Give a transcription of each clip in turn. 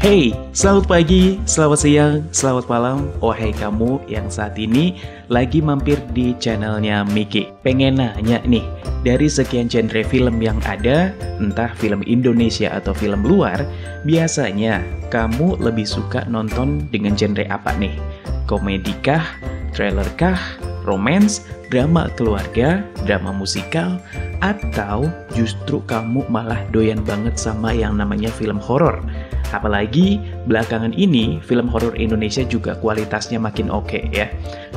Hey, selamat pagi, selamat siang, selamat malam. Wahai kamu yang saat ini lagi mampir di channelnya Miki. Pengen nanya nih, dari sekian genre film yang ada, entah film Indonesia atau film luar, biasanya kamu lebih suka nonton dengan genre apa nih? Komedikah, thrillerkah, romance, drama keluarga, drama musikal, atau justru kamu malah doyan banget sama yang namanya film horor? Apalagi belakangan ini film horor Indonesia juga kualitasnya makin oke ya.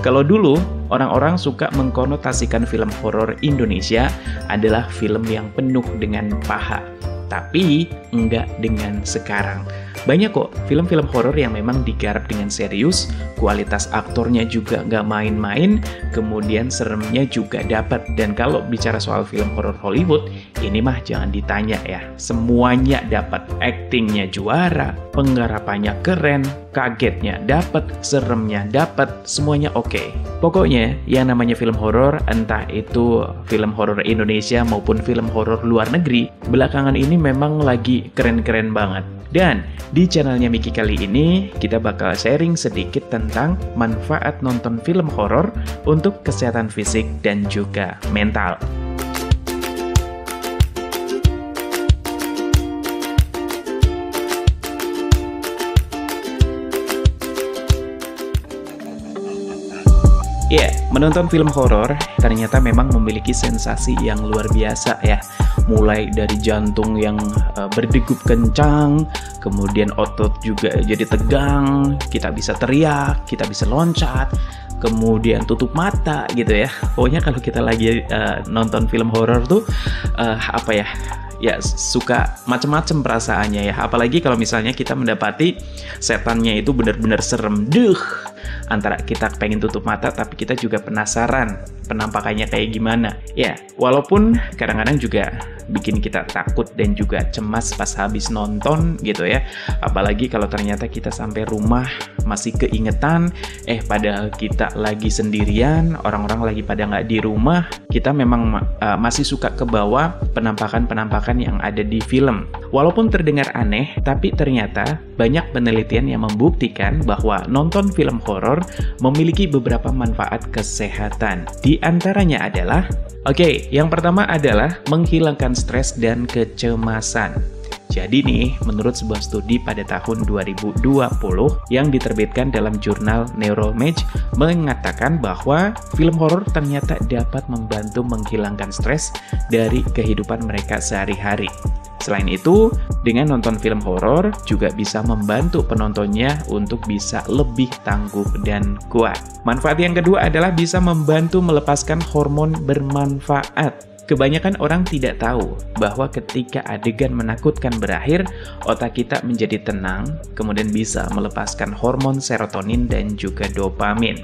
Kalau dulu orang-orang suka mengkonotasikan film horor Indonesia adalah film yang penuh dengan paha. Tapi enggak dengan sekarang. Banyak kok film-film horor yang memang digarap dengan serius, kualitas aktornya juga nggak main-main, kemudian seremnya juga dapat. Dan kalau bicara soal film horor Hollywood, ini mah jangan ditanya ya. Semuanya dapat, aktingnya juara, penggarapannya keren, kagetnya dapat, seremnya dapat, semuanya oke. Pokoknya yang namanya film horor, entah itu film horor Indonesia maupun film horor luar negeri, belakangan ini memang lagi keren-keren banget. Dan di channelnya Miki kali ini, kita bakal sharing sedikit tentang manfaat nonton film horor untuk kesehatan fisik dan juga mental. Ya, menonton film horor ternyata memang memiliki sensasi yang luar biasa ya. Mulai dari jantung yang berdegup kencang, kemudian otot juga jadi tegang, kita bisa teriak, kita bisa loncat, kemudian tutup mata gitu ya. Pokoknya kalau kita lagi nonton film horor tuh ya suka macem-macem perasaannya ya. Apalagi kalau misalnya kita mendapati setannya itu benar-benar serem. Antara kita pengen tutup mata tapi kita juga penasaran penampakannya kayak gimana. Ya, walaupun kadang-kadang juga bikin kita takut dan juga cemas pas habis nonton gitu ya. Apalagi kalau ternyata kita sampai rumah masih keingetan, padahal kita lagi sendirian, orang-orang lagi pada nggak di rumah, kita memang masih suka kebawa penampakan-penampakan yang ada di film. Walaupun terdengar aneh, tapi ternyata banyak penelitian yang membuktikan bahwa nonton film horor memiliki beberapa manfaat kesehatan. Di antaranya adalah, yang pertama adalah menghilangkan stres dan kecemasan. Jadi nih, menurut sebuah studi pada tahun 2020 yang diterbitkan dalam jurnal Neuromage mengatakan bahwa film horor ternyata dapat membantu menghilangkan stres dari kehidupan mereka sehari-hari. Selain itu, dengan nonton film horor juga bisa membantu penontonnya untuk bisa lebih tangguh dan kuat. Manfaat yang kedua adalah bisa membantu melepaskan hormon bermanfaat. Kebanyakan orang tidak tahu bahwa ketika adegan menakutkan berakhir, otak kita menjadi tenang, kemudian bisa melepaskan hormon serotonin dan juga dopamin.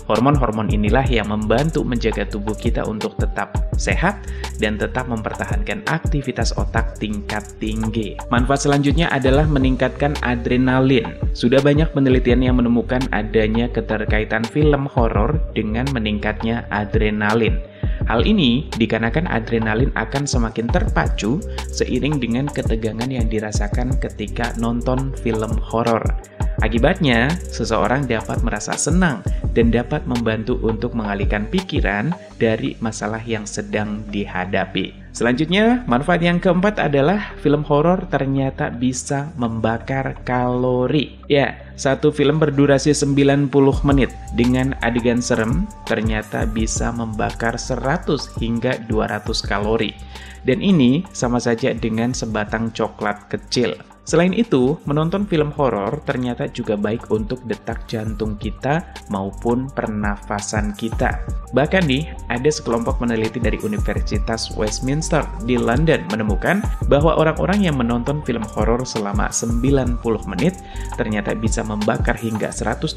Hormon-hormon inilah yang membantu menjaga tubuh kita untuk tetap sehat dan tetap mempertahankan aktivitas otak tingkat tinggi. Manfaat selanjutnya adalah meningkatkan adrenalin. Sudah banyak penelitian yang menemukan adanya keterkaitan film horor dengan meningkatnya adrenalin. Hal ini dikarenakan adrenalin akan semakin terpacu seiring dengan ketegangan yang dirasakan ketika nonton film horor. Akibatnya, seseorang dapat merasa senang dan dapat membantu untuk mengalihkan pikiran dari masalah yang sedang dihadapi. Selanjutnya, manfaat yang keempat adalah film horor ternyata bisa membakar kalori. Ya, satu film berdurasi 90 menit dengan adegan serem ternyata bisa membakar 100 hingga 200 kalori. Dan ini sama saja dengan sebatang coklat kecil. Selain itu, menonton film horor ternyata juga baik untuk detak jantung kita maupun pernafasan kita. Bahkan nih, ada sekelompok peneliti dari Universitas Westminster di London menemukan bahwa orang-orang yang menonton film horor selama 90 menit ternyata bisa membakar hingga 180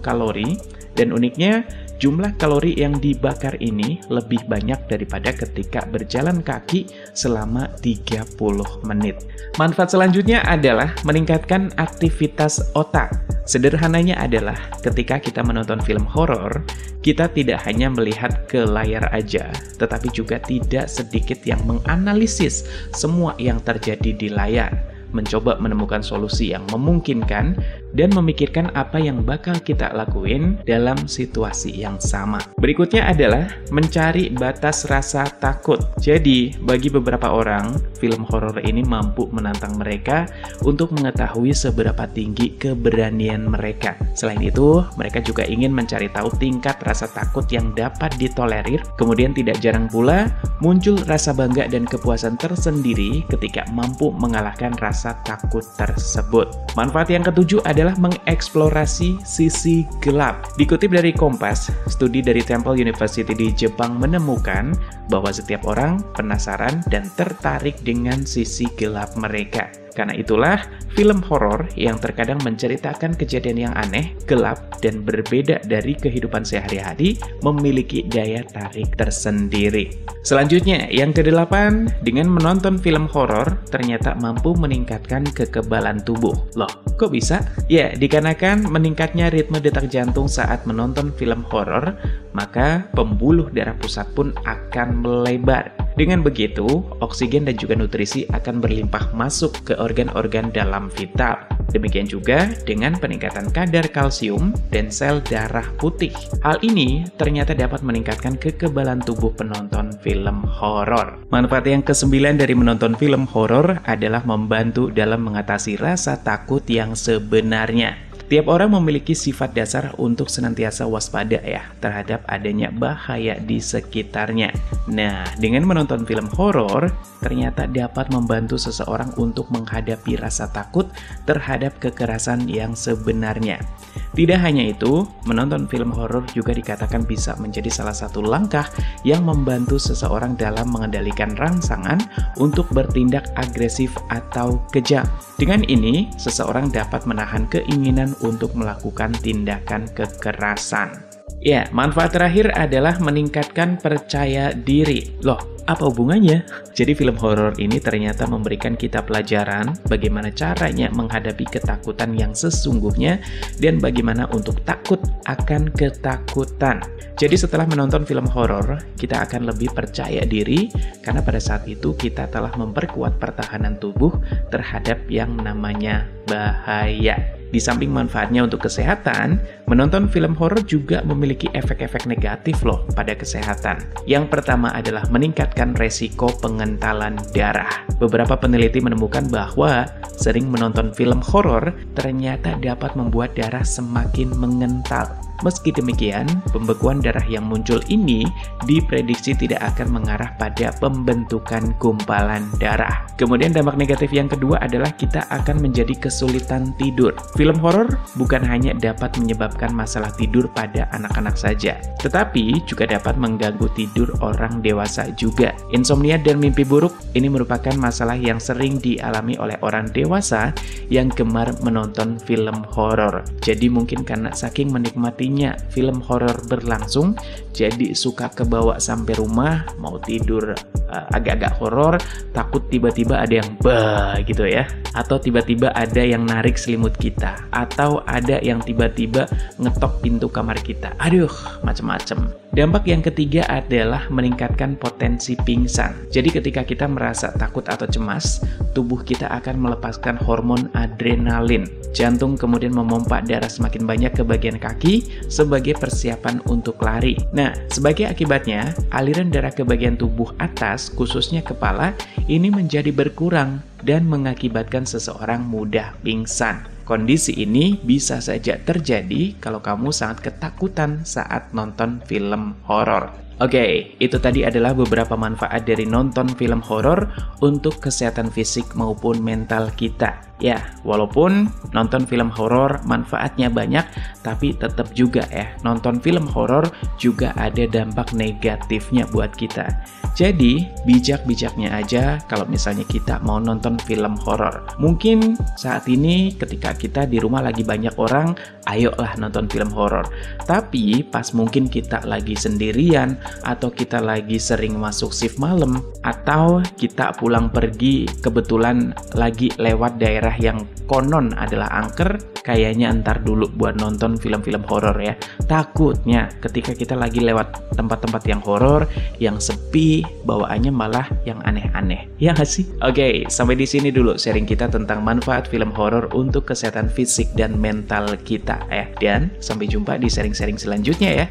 kalori, dan uniknya, jumlah kalori yang dibakar ini lebih banyak daripada ketika berjalan kaki selama 30 menit. Manfaat selanjutnya adalah meningkatkan aktivitas otak. Sederhananya adalah ketika kita menonton film horor, kita tidak hanya melihat ke layar aja, tetapi juga tidak sedikit yang menganalisis semua yang terjadi di layar. mencoba menemukan solusi yang memungkinkan, dan memikirkan apa yang bakal kita lakuin dalam situasi yang sama. Berikutnya adalah mencari batas rasa takut. Jadi, bagi beberapa orang, film horor ini mampu menantang mereka untuk mengetahui seberapa tinggi keberanian mereka. Selain itu, mereka juga ingin mencari tahu tingkat rasa takut yang dapat ditolerir. Kemudian tidak jarang pula muncul rasa bangga dan kepuasan tersendiri ketika mampu mengalahkan rasa takut tersebut. Manfaat yang ketujuh adalah mengeksplorasi sisi gelap. Dikutip dari Kompas, studi dari Temple University di Jepang menemukan bahwa setiap orang penasaran dan tertarik dengan sisi gelap mereka. Karena itulah, film horor yang terkadang menceritakan kejadian yang aneh, gelap, dan berbeda dari kehidupan sehari-hari memiliki daya tarik tersendiri. Selanjutnya, yang kedelapan, dengan menonton film horor ternyata mampu meningkatkan kekebalan tubuh. Loh, kok bisa? Ya, dikarenakan meningkatnya ritme detak jantung saat menonton film horor, maka pembuluh darah pusat pun akan melebar. Dengan begitu, oksigen dan juga nutrisi akan berlimpah masuk ke organ-organ dalam vital. Demikian juga dengan peningkatan kadar kalsium dan sel darah putih. Hal ini ternyata dapat meningkatkan kekebalan tubuh penonton film horor. Manfaat yang kesembilan dari menonton film horor adalah membantu dalam mengatasi rasa takut yang sebenarnya. Tiap orang memiliki sifat dasar untuk senantiasa waspada ya terhadap adanya bahaya di sekitarnya. Nah, dengan menonton film horor ternyata dapat membantu seseorang untuk menghadapi rasa takut terhadap kekerasan yang sebenarnya. Tidak hanya itu, menonton film horor juga dikatakan bisa menjadi salah satu langkah yang membantu seseorang dalam mengendalikan rangsangan untuk bertindak agresif atau kejam. Dengan ini, seseorang dapat menahan keinginan untuk melakukan tindakan kekerasan. Ya, manfaat terakhir adalah meningkatkan percaya diri. Loh, apa hubungannya? Jadi film horor ini ternyata memberikan kita pelajaran bagaimana caranya menghadapi ketakutan yang sesungguhnya dan bagaimana untuk takut akan ketakutan. Jadi setelah menonton film horor, kita akan lebih percaya diri karena pada saat itu kita telah memperkuat pertahanan tubuh terhadap yang namanya bahaya. Di samping manfaatnya untuk kesehatan, menonton film horor juga memiliki efek-efek negatif loh pada kesehatan. Yang pertama adalah meningkatkan resiko pengentalan darah. Beberapa peneliti menemukan bahwa sering menonton film horor ternyata dapat membuat darah semakin mengental. Meski demikian, pembekuan darah yang muncul ini diprediksi tidak akan mengarah pada pembentukan gumpalan darah. Kemudian dampak negatif yang kedua adalah kita akan menjadi kesulitan tidur. Film horor bukan hanya dapat menyebabkan masalah tidur pada anak-anak saja, tetapi juga dapat mengganggu tidur orang dewasa juga. Insomnia dan mimpi buruk ini merupakan masalah yang sering dialami oleh orang dewasa yang gemar menonton film horor. Jadi mungkin karena saking menikmati film horor berlangsung, jadi suka kebawa sampai rumah, mau tidur agak-agak horor, takut tiba-tiba ada yang bah gitu ya, atau tiba-tiba ada yang narik selimut kita, atau ada yang tiba-tiba ngetok pintu kamar kita. Aduh, macem-macem. Dampak yang ketiga adalah meningkatkan potensi pingsan. Jadi ketika kita merasa takut atau cemas, tubuh kita akan melepaskan hormon adrenalin. Jantung kemudian memompa darah semakin banyak ke bagian kaki sebagai persiapan untuk lari. Nah, sebagai akibatnya, aliran darah ke bagian tubuh atas, khususnya kepala, ini menjadi berkurang dan mengakibatkan seseorang mudah pingsan. Kondisi ini bisa saja terjadi kalau kamu sangat ketakutan saat nonton film horor. Oke, itu tadi adalah beberapa manfaat dari nonton film horor untuk kesehatan fisik maupun mental kita. Ya, walaupun nonton film horor manfaatnya banyak, tapi tetap juga nonton film horor juga ada dampak negatifnya buat kita. Jadi, bijak-bijaknya aja kalau misalnya kita mau nonton film horor. Mungkin saat ini ketika kita di rumah lagi banyak orang, ayolah nonton film horor. Tapi pas mungkin kita lagi sendirian, atau kita lagi sering masuk shift malam, atau kita pulang pergi kebetulan lagi lewat daerah yang konon adalah angker, kayaknya ntar dulu buat nonton film-film horor ya. Takutnya ketika kita lagi lewat tempat-tempat yang horor, yang sepi, bawaannya malah yang aneh-aneh. Ya nggak sih? Oke, sampai di sini dulu sharing kita tentang manfaat film horor untuk kesehatan fisik dan mental kita ya. Dan sampai jumpa di sharing-sharing selanjutnya ya.